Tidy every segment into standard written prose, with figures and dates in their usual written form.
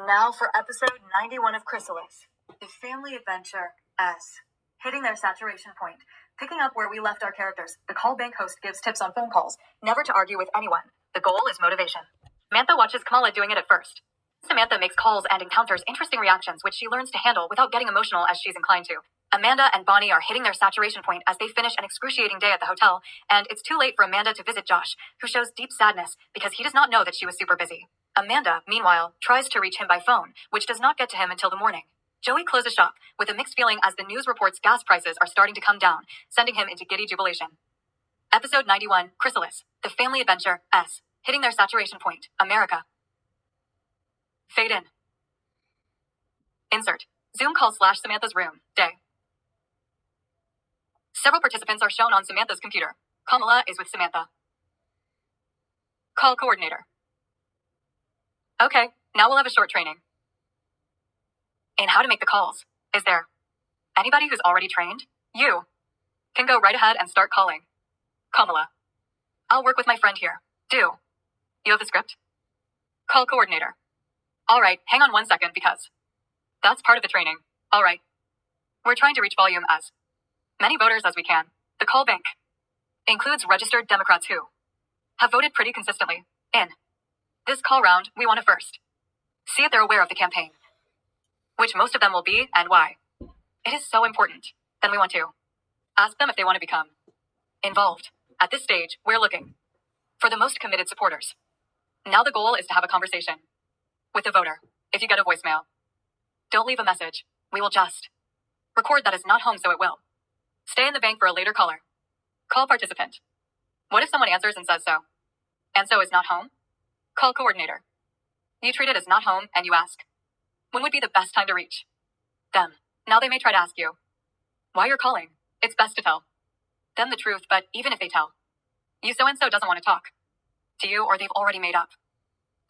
Now for episode 91 of Chrysalis, the family adventure S, hitting their saturation point. Picking up where we left our characters, the call bank host gives tips on phone calls, never to argue with anyone. The goal is motivation. Samantha watches Kamala doing it at first. Samantha makes calls and encounters interesting reactions, which she learns to handle without getting emotional as she's inclined to. Amanda and Bonnie are hitting their saturation point as they finish an excruciating day at the hotel, and it's too late for Amanda to visit Josh, who shows deep sadness because he does not know that she was super busy. Amanda, meanwhile, tries to reach him by phone, which does not get to him until the morning. Joey closes shop with a mixed feeling as the news reports gas prices are starting to come down, sending him into giddy jubilation. Episode 91, Chrysalis, the family adventure S, hitting their saturation point, America. Fade in. Insert. Zoom call / Samantha's room, day. Several participants are shown on Samantha's computer. Kamala is with Samantha. Call coordinator. Okay, now we'll have a short training. In how to make the calls. Is there anybody who's already trained? You can go right ahead and start calling. Kamala. I'll work with my friend here. Do. You have the script? Call coordinator. All right, hang on 1 second because that's part of the training. All right. We're trying to reach volume as many voters as we can. The call bank includes registered Democrats who have voted pretty consistently. In this call round, we want to first see if they're aware of the campaign, which most of them will be and why. It is so important. Then we want to ask them if they want to become involved. At this stage, we're looking for the most committed supporters. Now the goal is to have a conversation with the voter. If you get a voicemail, don't leave a message. We will just record that is not home so it will stay in the bank for a later caller. Call participant. What if someone answers and says so? And so is not home? Call coordinator. You treat it as not home and you ask, when would be the best time to reach them? Now they may try to ask you why you're calling. It's best to tell them the truth, but even if they tell you so-and-so doesn't want to talk to you or they've already made up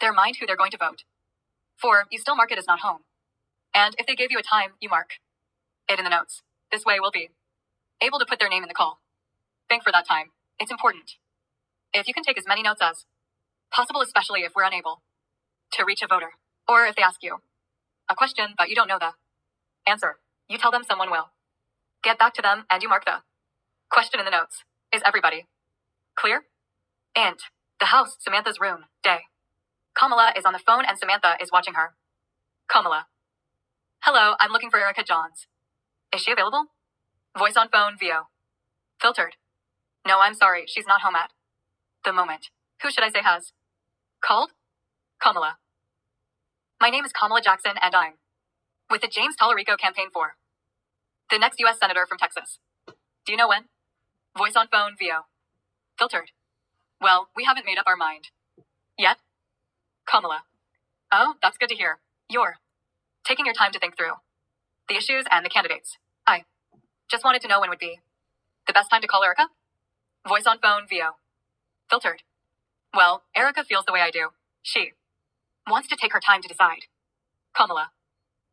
their mind who they're going to vote for, you still mark it as not home. And if they gave you a time, you mark it in the notes. This way we'll be able to put their name in the call bank for that time. It's important if you can take as many notes as possible, especially if we're unable to reach a voter, or if they ask you a question but you don't know the answer. You tell them someone will get back to them and you mark the question in the notes. Is everybody clear? And the house, Samantha's room, day. Kamala is on the phone and Samantha is watching her. Kamala. Hello, I'm looking for Erica Johns. Is she available? Voice on phone, VO. Filtered. No, I'm sorry, she's not home at the moment. Who should I say has called? Kamala. My name is Kamala Jackson and I'm with the James Tallarico campaign for the next U.S. Senator from Texas. Do you know when? Voice on phone, VO. Filtered. Well, we haven't made up our mind yet. Kamala. Oh, that's good to hear. You're taking your time to think through the issues and the candidates. I just wanted to know when would be the best time to call Erica? Voice on phone, VO. Filtered. Well, Erica feels the way I do. She wants to take her time to decide. Kamala.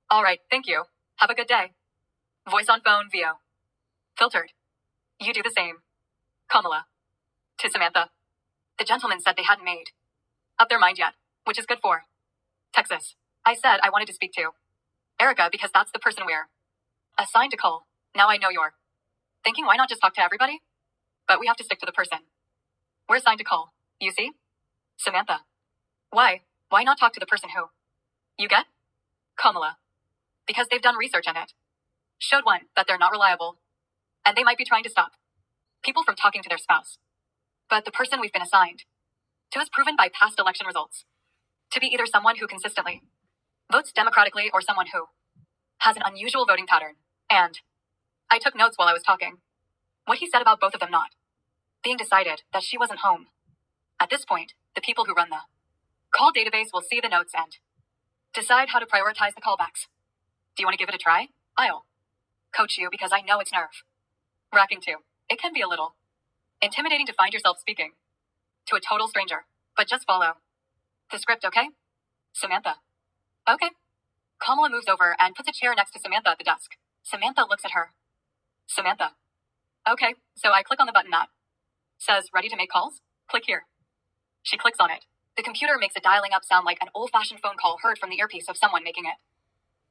All right, thank you. Have a good day. Voice on phone, VO. Filtered. You do the same. Kamala. To Samantha. The gentleman said they hadn't made up their mind yet, which is good for Texas. I said I wanted to speak to Erica because that's the person we're assigned to call. Now I know you're thinking, why not just talk to everybody? But we have to stick to the person we're assigned to call. You see? Samantha. Why? Why not talk to the person who you get? Kamala. Because they've done research in it. Showed one, that they're not reliable. And they might be trying to stop people from talking to their spouse. But the person we've been assigned to is proven by past election results to be either someone who consistently votes democratically or someone who has an unusual voting pattern. And I took notes while I was talking. What he said about both of them not being decided that she wasn't home. At this point, the people who run the call database will see the notes and decide how to prioritize the callbacks. Do you want to give it a try? I'll coach you because I know it's nerve wracking too. It can be a little intimidating to find yourself speaking to a total stranger, but just follow the script, okay? Samantha. Okay. Kamala moves over and puts a chair next to Samantha at the desk. Samantha looks at her. Samantha. Okay, so I click on the button that says ready to make calls. Click here. She clicks on it. The computer makes a dialing up sound like an old-fashioned phone call heard from the earpiece of someone making it.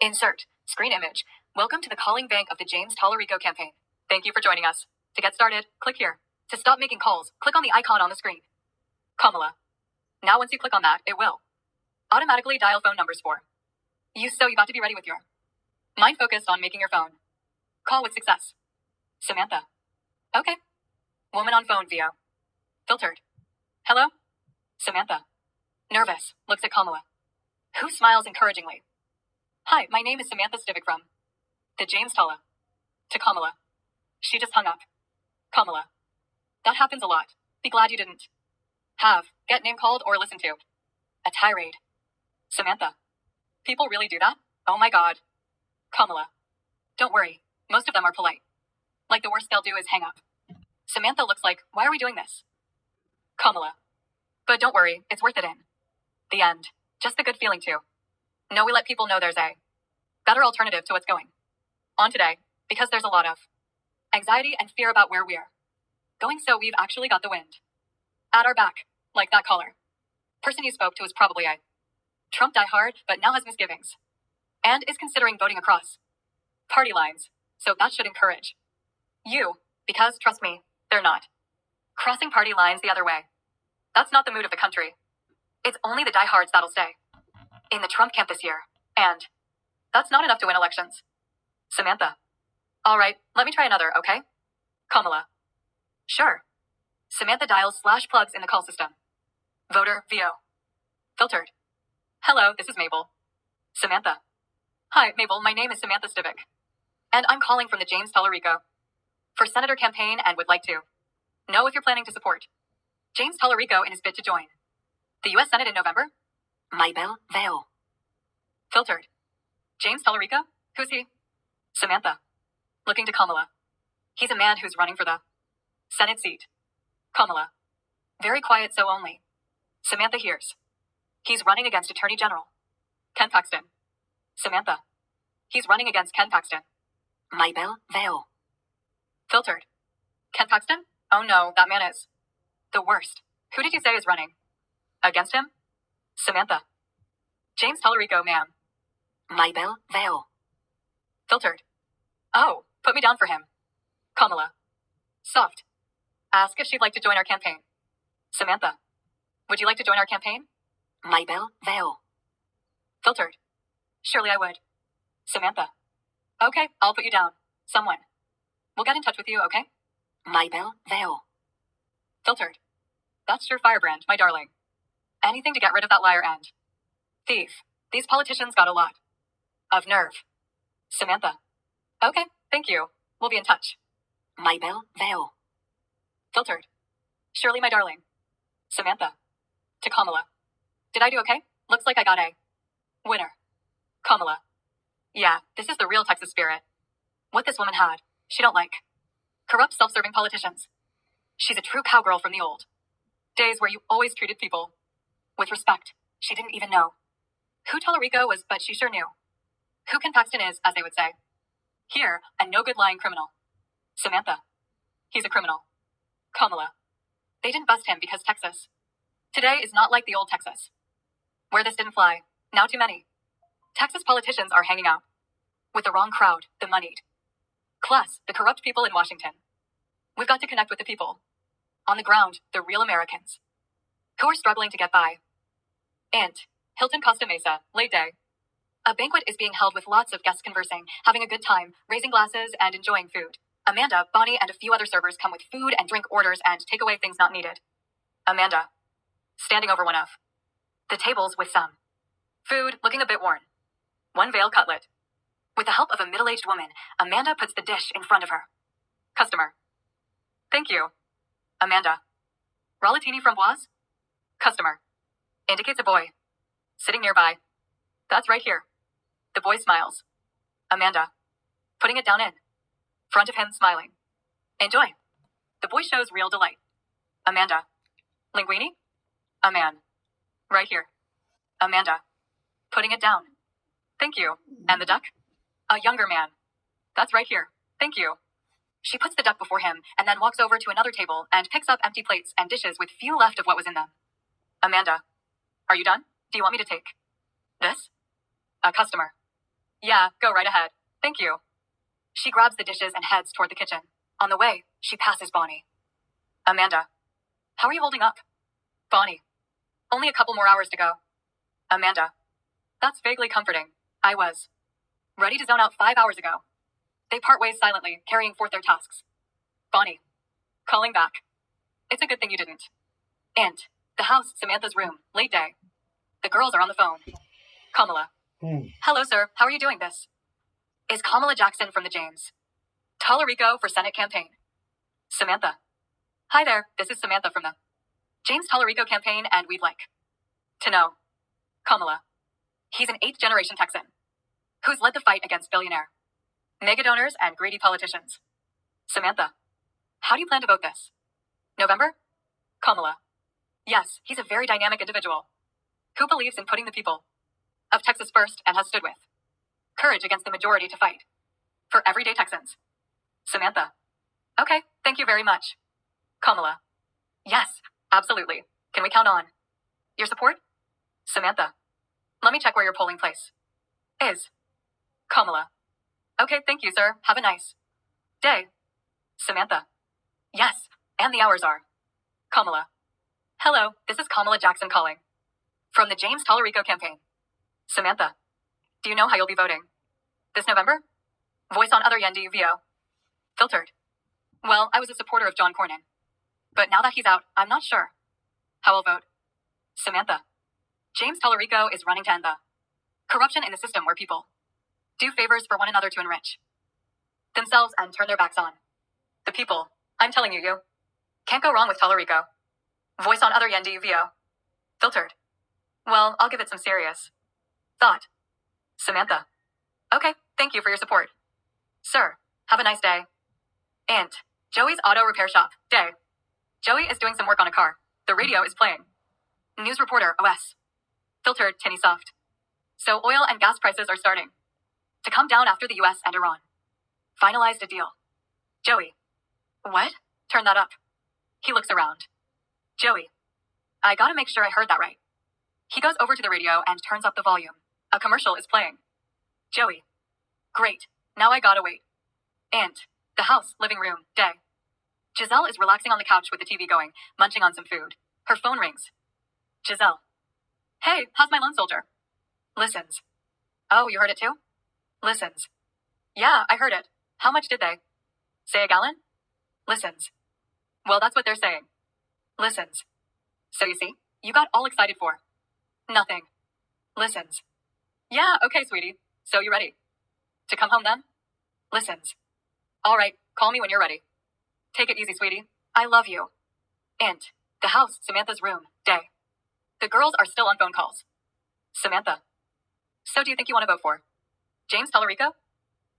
Insert. Screen image. Welcome to the calling bank of the James Tallarico campaign. Thank you for joining us. To get started, click here. To stop making calls, click on the icon on the screen. Kamala. Now once you click on that, it will automatically dial phone numbers for you, so you got to be ready with your mind focused on making your phone call with success. Samantha. Okay. Woman on phone via filtered. Hello? Samantha. Nervous, looks at Kamala, who smiles encouragingly. Hi, my name is Samantha Stivic from the James Talla. To Kamala. She just hung up. Kamala. That happens a lot. Be glad you didn't get name called or listen to a tirade. Samantha. People really do that? Oh my god. Kamala. Don't worry. Most of them are polite. Like the worst they'll do is hang up. Samantha looks like, why are we doing this? Kamala. But don't worry, it's worth it in the end. Just the good feeling too. No, we let people know there's a better alternative to what's going on today, because there's a lot of anxiety and fear about where we're going, so we've actually got the wind at our back, like that caller. Person you spoke to is probably a Trump diehard, but now has misgivings and is considering voting across party lines, so that should encourage you, because trust me, they're not crossing party lines the other way. That's not the mood of the country. It's only the diehards that'll stay in the Trump camp this year, and that's not enough to win elections. Samantha. All right, let me try another, okay? Kamala. Sure. Samantha dials /plugs in the call system. Voter VO. Filtered. Hello, this is Mabel. Samantha. Hi, Mabel, my name is Samantha Stivic, and I'm calling from the James Tallarico for Senator campaign and would like to know if you're planning to support James Tallarico in his bid to join the U.S. Senate in November. Mabel Vale. Filtered. James Tallarico? Who's he? Samantha. Looking to Kamala. He's a man who's running for the Senate seat. Kamala. Very quiet, so only Samantha hears. He's running against Attorney General Ken Paxton. Samantha. He's running against Ken Paxton. Mabel Vale. Filtered. Ken Paxton? Oh no, that man is the worst. Who did you say is running against him? Samantha. James Tallarico, ma'am. Mabel Vale. Filtered. Oh, put me down for him. Kamala. Soft. Ask if she'd like to join our campaign. Samantha. Would you like to join our campaign? Mabel Vale. Filtered. Surely I would. Samantha. Okay, I'll put you down. Someone. We'll get in touch with you, okay? Mabel Vale. Filtered. That's your firebrand, my darling. Anything to get rid of that liar and thief. These politicians got a lot of nerve. Samantha. Okay, thank you. We'll be in touch. Mabel Vale. Filtered. Surely, my darling. Samantha. To Kamala. Did I do okay? Looks like I got a winner. Kamala. Yeah, this is the real Texas spirit. What this woman had, she don't like corrupt, self-serving politicians. She's a true cowgirl from the old days where you always treated people with respect. She didn't even know who Tallarico was, but she sure knew who Ken Paxton is, as they would say. Here, a no-good lying criminal. Samantha. He's a criminal. Kamala. They didn't bust him because Texas today is not like the old Texas, where this didn't fly. Now too many Texas politicians are hanging out with the wrong crowd, the moneyed class, the corrupt people in Washington. We've got to connect with the people on the ground, the real Americans who are struggling to get by. And Hilton Costa Mesa, late day. A banquet is being held with lots of guests conversing, having a good time, raising glasses, and enjoying food. Amanda, Bonnie, and a few other servers come with food and drink orders and take away things not needed. Amanda. Standing over one of the tables with some food, looking a bit worn. One veal cutlet. With the help of a middle-aged woman, Amanda puts the dish in front of her. Customer. Thank you. Amanda. Rollatini framboise? Customer. Indicates a boy sitting nearby. That's right here. The boy smiles. Amanda. Putting it down in front of him, smiling. Enjoy. The boy shows real delight. Amanda. Linguine? A man. Right here. Amanda. Putting it down. Thank you. And the duck? A younger man. That's right here. Thank you. She puts the duck before him and then walks over to another table and picks up empty plates and dishes with few left of what was in them. Amanda. Are you done? Do you want me to take this? A customer. Yeah, go right ahead. Thank you. She grabs the dishes and heads toward the kitchen. On the way, she passes Bonnie. Amanda. How are you holding up? Bonnie. Only a couple more hours to go. Amanda. That's vaguely comforting. I was ready to zone out 5 hours ago. They part ways silently, carrying forth their tasks. Bonnie. Calling back. It's a good thing you didn't. And the house, Samantha's room, late day. The girls are on the phone. Kamala. Hello, sir. How are you doing this? Is Kamala Jackson from the James Tallarico for Senate campaign. Samantha. Hi there. This is Samantha from the James Tallarico campaign, and we'd like to know Kamala. He's an 8th generation Texan who's led the fight against billionaire mega donors and greedy politicians. Samantha. How do you plan to vote this November? Kamala. Yes, he's a very dynamic individual who believes in putting the people of Texas first and has stood with courage against the majority to fight for everyday Texans. Samantha. Okay, thank you very much. Kamala. Yes, absolutely. Can we count on your support? Samantha. Let me check where your polling place is. Kamala. Okay, thank you, sir. Have a nice day. Samantha. Yes, and the hours are. Kamala. Hello, this is Kamala Jackson calling from the James Tallarico campaign. Samantha. Do you know how you'll be voting this November? Voice on other Yendi VO. Filtered. Well, I was a supporter of John Cornyn, but now that he's out, I'm not sure how I'll vote. Samantha. James Tallarico is running to end the corruption in the system where people do favors for one another to enrich themselves and turn their backs on the people. I'm telling you can't go wrong with Tallarico. Voice on other Yendi VO. Filtered. Well, I'll give it some serious thought. Samantha. Okay, thank you for your support. Sir, have a nice day. And Joey's auto repair shop. Day. Joey is doing some work on a car. The radio is playing. News reporter, OS. Filtered, tinny soft. So oil and gas prices are starting to come down after the US and Iran finalized a deal. Joey. What? Turn that up. He looks around. Joey. I gotta make sure I heard that right. He goes over to the radio and turns up the volume. A commercial is playing. Joey. Great. Now I gotta wait. And the house, living room, day. Giselle is relaxing on the couch with the TV going, munching on some food. Her phone rings. Giselle. Hey, how's my lone soldier? Listens. Oh, you heard it too? Listens. Yeah, I heard it. How much did they say a gallon? Listens. Well, that's what they're saying. Listens. So you see, you got all excited for nothing. Listens. Yeah, okay, sweetie. So you ready to come home then? Listens. All right, call me when you're ready. Take it easy, sweetie. I love you. And the house, Samantha's room, day. The girls are still on phone calls. Samantha. So do you think you want to vote for James Tallarico?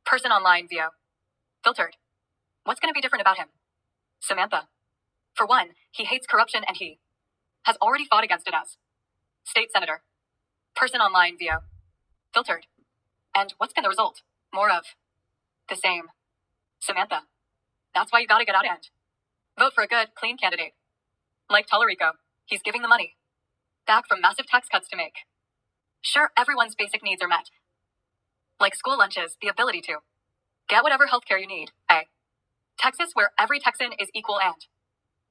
Person online, VO. Filtered. What's going to be different about him? Samantha. For one, he hates corruption and he has already fought against it as state senator. Person online, VO. Filtered. And what's been the result? More of the same. Samantha. That's why you gotta get out and vote for a good, clean candidate. Like Tallarico, he's giving the money back from massive tax cuts to make sure everyone's basic needs are met. Like school lunches, the ability to get whatever healthcare you need. A Texas where every Texan is equal and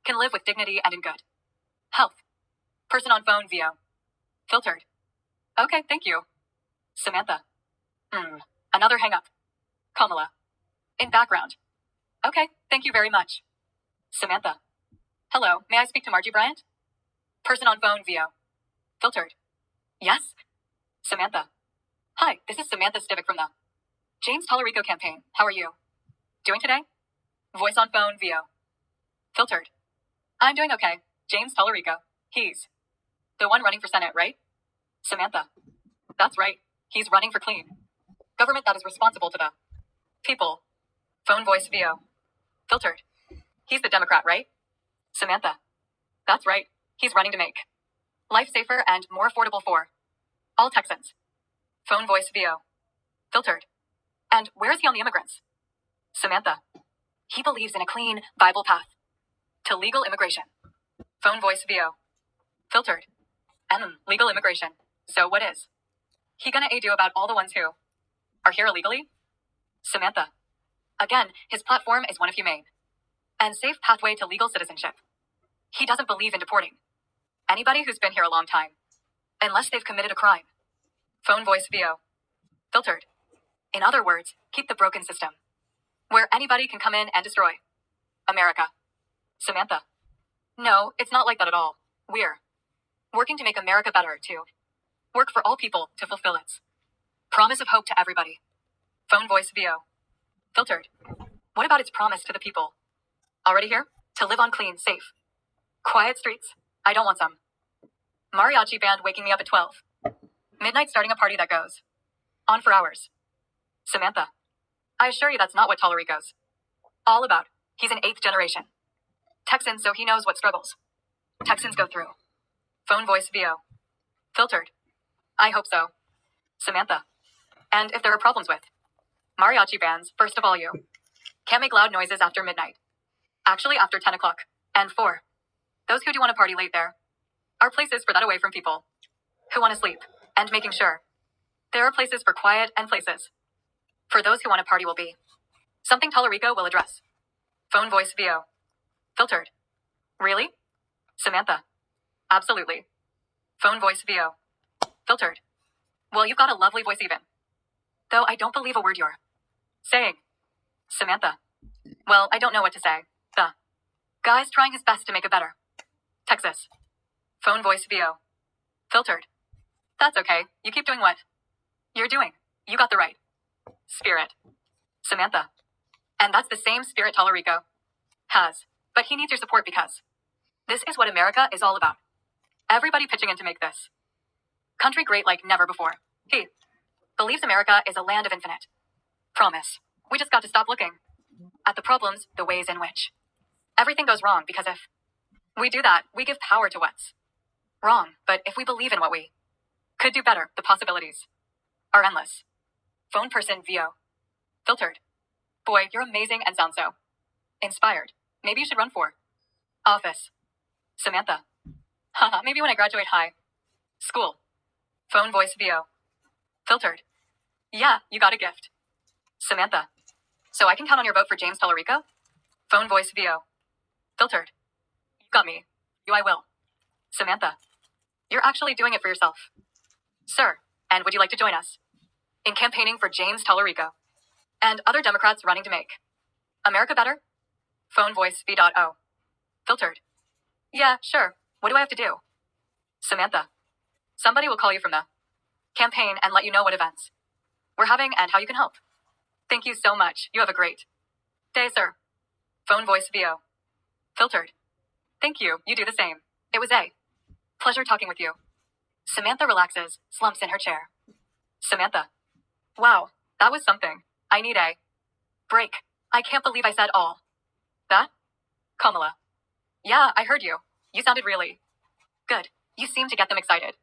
can live with dignity and in good health. Person on phone, VO. Filtered. Okay, thank you. Samantha. Another hang up. Kamala. In background. Okay, thank you very much. Samantha. Hello, may I speak to Margie Bryant? Person on phone, VO. Filtered. Yes? Samantha. Hi, this is Samantha Stivic from the James Tallarico campaign. How are you doing today? Voice on phone, VO. Filtered. I'm doing okay. James Tallarico. He's the one running for Senate, right? Samantha. That's right. He's running for clean government that is responsible to the people. Phone voice VO. Filtered. He's the Democrat, right? Samantha. That's right. He's running to make life safer and more affordable for all Texans. Phone voice VO. Filtered. And where is he on the immigrants? Samantha. He believes in a clean, viable path to legal immigration. Phone voice VO. Filtered. Legal immigration. So what is? He gonna aid you about all the ones who are here illegally? Samantha. Again, his platform is one of humane and safe pathway to legal citizenship. He doesn't believe in deporting anybody who's been here a long time, unless they've committed a crime. Phone voice VO. Filtered. In other words, keep the broken system, where anybody can come in and destroy America. Samantha. No, it's not like that at all. We're working to make America better, to work for all people to fulfill its promise of hope to everybody. Phone voice VO. Filtered. What about its promise to the people already here? To live on clean, safe, quiet streets. I don't want some mariachi band waking me up at 12 midnight starting a party that goes on for hours. Samantha. I assure you that's not what Tallarico's all about. He's an 8th generation Texan, so he knows what struggles Texans go through. Phone voice VO. Filtered. I hope so. Samantha. And if there are problems with mariachi bands, first of all, you can't make loud noises after midnight. Actually, after 10 o'clock. And 4. Those who do want to party late, there are places for that away from people who want to sleep. And making sure there are places for quiet and places for those who want to party will be something Tallarico will address. Phone voice VO. Filtered. Really? Samantha. Absolutely. Phone voice VO. Filtered. Well, you've got a lovely voice even, though I don't believe a word you're saying. Samantha. Well, I don't know what to say. The guy's trying his best to make it better. Texas. Phone voice VO. Filtered. That's okay. You keep doing what you're doing. You got the right spirit. Samantha. And that's the same spirit Tallarico has. But he needs your support because this is what America is all about. Everybody pitching in to make this country great like never before. He believes America is a land of infinite promise. We just got to stop looking at the problems, the ways in which everything goes wrong, because if we do that, we give power to what's wrong. But if we believe in what we could do better, the possibilities are endless. Phone person VO. Filtered. Boy, you're amazing and sound so inspired. Maybe you should run for office. Samantha. Haha, maybe when I graduate high school. Phone voice VO. Filtered. Yeah, you got a gift. Samantha. So I can count on your vote for James Tallarico? Phone voice VO. Filtered. You got me. You I will. Samantha. You're actually doing it for yourself, sir. And would you like to join us in campaigning for James Tallarico and other Democrats running to make America better? Phone voice V.O. Filtered. Yeah, sure. What do I have to do? Samantha. Somebody will call you from the campaign and let you know what events we're having and how you can help. Thank you so much. You have a great day, sir. Phone voice VO. Filtered. Thank you. You do the same. It was a pleasure talking with you. Samantha relaxes, slumps in her chair. Samantha. Wow, that was something. I need a break. I can't believe I said all that. Kamala. Yeah, I heard you. You sounded really good. You seem to get them excited.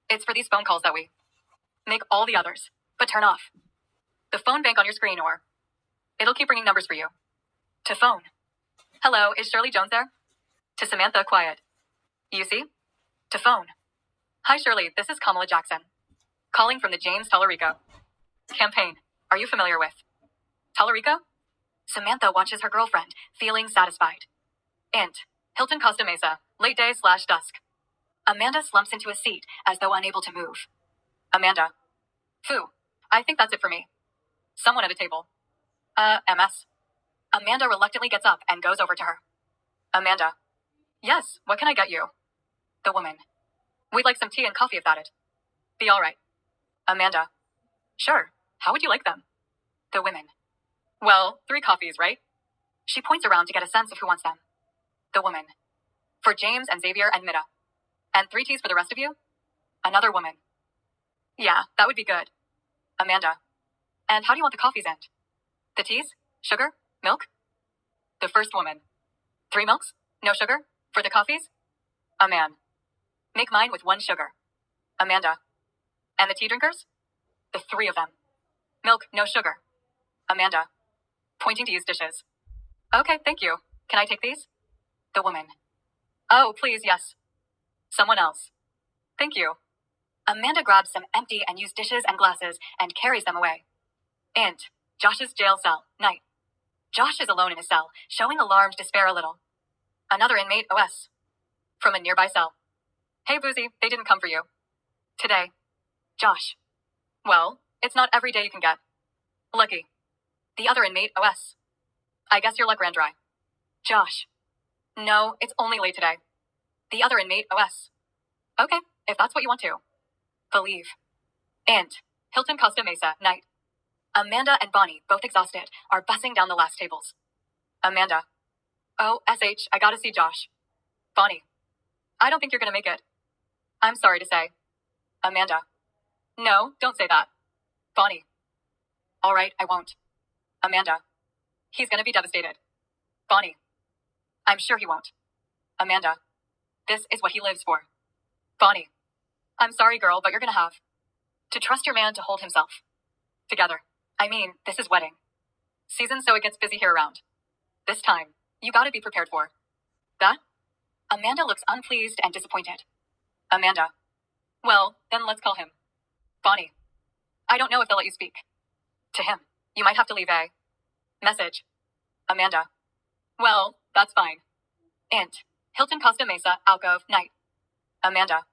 It's for these phone calls that we make all the others, but turn off the phone bank on your screen, or it'll keep ringing numbers for you. To phone. Hello, is Shirley Jones there? To Samantha, quiet. You see? To phone. Hi, Shirley, this is Kamala Jackson, calling from the James Tallarico campaign. Are you familiar with Tallarico? Samantha watches her girlfriend, feeling satisfied. Int. Hilton Costa Mesa, late day / dusk. Amanda slumps into a seat as though unable to move. Amanda. Phew. I think that's it for me. Someone at a table. MS. Amanda reluctantly gets up and goes over to her. Amanda. Yes, what can I get you? The woman. We'd like some tea and coffee if that'd be all right. Amanda. Sure. How would you like them? The women. Well, 3 coffees, right? She points around to get a sense of who wants them. The woman. For James and Xavier and Mida. And 3 teas for the rest of you? Another woman. Yeah, that would be good. Amanda. And how do you want the coffees end? The teas? Sugar? Milk? The first woman. 3 milks? No sugar? For the coffees? A man. Make mine with 1 sugar. Amanda. And the tea drinkers? The 3 of them. Milk, no sugar. Amanda. Pointing to use dishes. Okay, thank you. Can I take these? The woman. Oh, please, yes. Someone else. Thank you. Amanda grabs some empty and used dishes and glasses and carries them away. Int. Josh's jail cell. Night. Josh is alone in his cell, showing alarmed despair a little. Another inmate, OS. From a nearby cell. Hey, Boozy, they didn't come for you. Today. Josh. Well, it's not every day you can get lucky. The other inmate, OS. I guess your luck ran dry. Josh. No, it's only late today. The other inmate, OS. Okay, if that's what you want to. Believe. Int. Hilton Costa Mesa, night. Amanda and Bonnie, both exhausted, are bussing down the last tables. Amanda. Oh, SH, I gotta see Josh. Bonnie. I don't think you're gonna make it. I'm sorry to say. Amanda. No, don't say that. Bonnie. All right, I won't. Amanda. He's gonna be devastated. Bonnie. I'm sure he won't. Amanda. This is what he lives for. Bonnie. I'm sorry, girl, but you're gonna have to trust your man to hold himself together. I mean, this is wedding season, so it gets busy here around this time. You gotta be prepared for that. Amanda looks unpleased and disappointed. Amanda. Well, then let's call him. Bonnie. I don't know if they'll let you speak to him. You might have to leave a message. Amanda. Well, that's fine. Int. Hilton Costa Mesa, alcove, night. Amanda.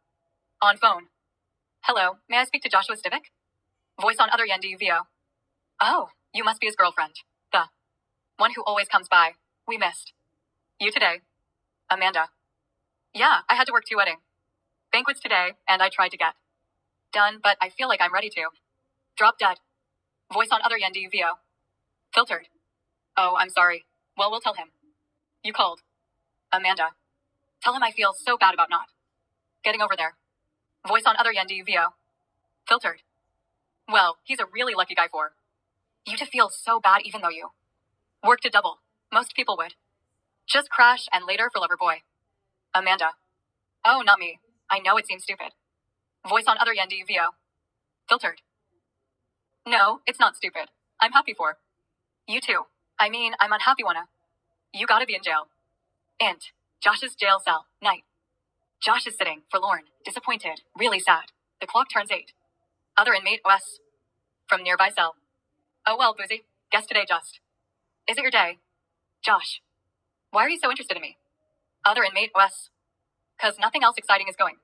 On phone. Hello, may I speak to Joshua Stivic? Voice on other Yendi VO. Oh, you must be his girlfriend. The one who always comes by. We missed you today. Amanda. Yeah, I had to work 2 wedding banquets today, and I tried to get done, but I feel like I'm ready to drop dead. Voice on other Yendi VO. Filtered. Oh, I'm sorry. Well, we'll tell him. You called. Amanda. Tell him I feel so bad about not getting over there. Voice on other Yendi VO. Filtered. Well, he's a really lucky guy for you to feel so bad even though you worked a double. Most people would just crash and later for lover boy. Amanda. Oh, not me. I know it seems stupid. Voice on other Yendi VO. Filtered. No, it's not stupid. I'm happy for you too. I mean, I'm unhappy wanna. You gotta be in jail. Int. Josh's jail cell. Night. Josh is sitting, forlorn, disappointed, really sad. The clock turns 8. Other inmate, OS. From nearby cell. Oh well, Boozy. Guess today just is it your day? Josh. Why are you so interested in me? Other inmate, OS. Cause nothing else exciting is going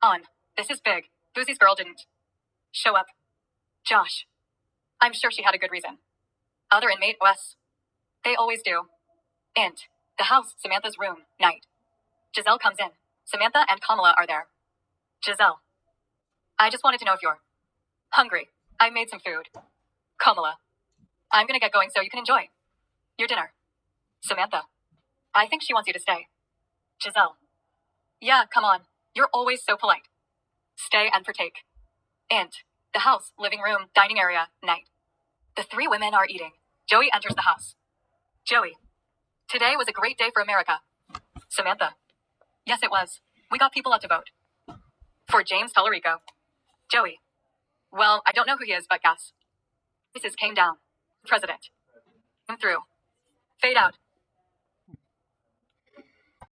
on. This is big. Boozy's girl didn't show up. Josh. I'm sure she had a good reason. Other inmate, OS. They always do. Int. The house, Samantha's room, night. Giselle comes in. Samantha and Kamala are there. Giselle. I just wanted to know if you're hungry. I made some food. Kamala. I'm gonna get going so you can enjoy your dinner. Samantha. I think she wants you to stay. Giselle. Yeah, come on. You're always so polite. Stay and partake. Int. The house, living room, dining area, night. The 3 women are eating. Joey enters the house. Joey. Today was a great day for America. Samantha. Yes, it was. We got people out to vote for James Tallarico. Joey. Well, I don't know who he is, but guess. This came down. President. Came through. Fade out.